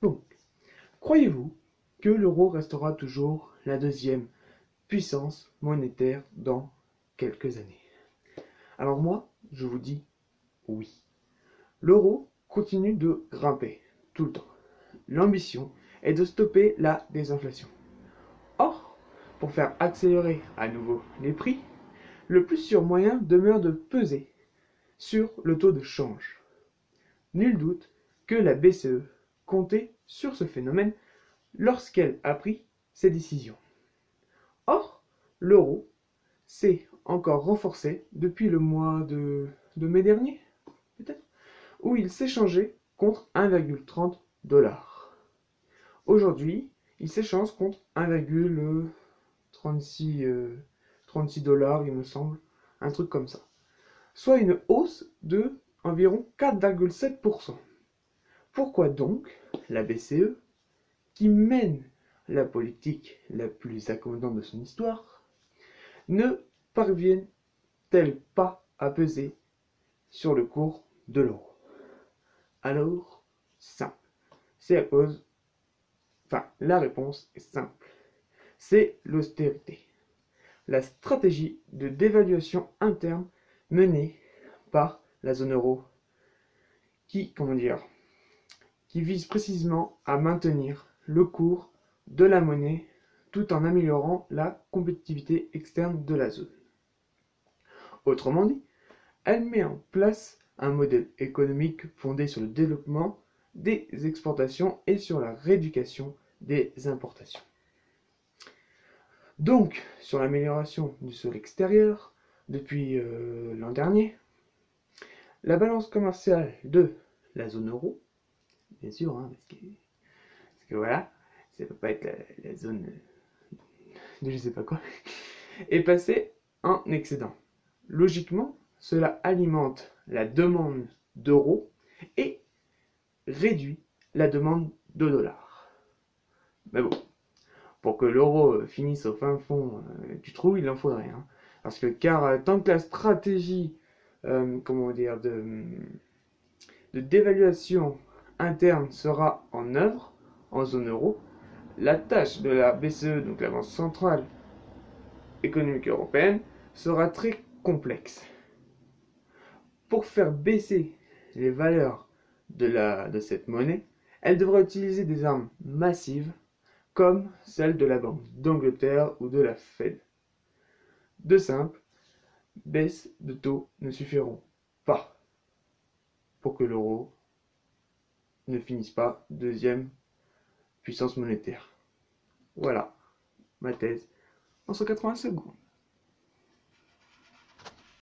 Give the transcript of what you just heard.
Donc, croyez-vous que l'euro restera toujours la deuxième puissance monétaire dans quelques années? Alors moi, je vous dis oui. L'euro continue de grimper tout le temps. L'ambition est de stopper la désinflation. Or, pour faire accélérer à nouveau les prix, le plus sûr moyen demeure de peser sur le taux de change. Nul doute que la BCE comptait sur ce phénomène lorsqu'elle a pris ses décisions. Or, l'euro s'est encore renforcé depuis le mois de mai dernier, peut-être, où il s'est changé contre 1,30 $. Aujourd'hui, il s'échange contre 1,36 $, il me semble, un truc comme ça. Soit une hausse de environ 4,7%. Pourquoi donc la BCE, qui mène la politique la plus accommodante de son histoire, ne parviennent-elles pas à peser sur le cours de l'euro? Alors, simple. C'est à cause... Enfin, la réponse est simple. C'est l'austérité. La stratégie de dévaluation interne menée par la zone euro qui vise précisément à maintenir le cours de la monnaie tout en améliorant la compétitivité externe de la zone. Autrement dit, elle met en place un modèle économique fondé sur le développement des exportations et sur la rééducation des importations. Donc, sur l'amélioration du sol extérieur, depuis l'an dernier, la balance commerciale de la zone euro, bien sûr, hein, parce que voilà, ça ne peut pas être la zone de je sais pas quoi, est passée en excédent. Logiquement, cela alimente la demande d'euros et réduit la demande de dollars. Mais bon, pour que l'euro finisse au fin fond du trou, il en faudrait. Hein. Parce que tant que la stratégie de dévaluation interne sera en œuvre en zone euro, la tâche de la BCE, donc la Banque centrale économique européenne, sera très complexe. Pour faire baisser les valeurs de cette monnaie, elle devra utiliser des armes massives comme celles de la Banque d'Angleterre ou de la Fed. De simples baisses de taux ne suffiront pas pour que l'euro ne finisse pas deuxième puissance monétaire. Voilà ma thèse en 180 secondes.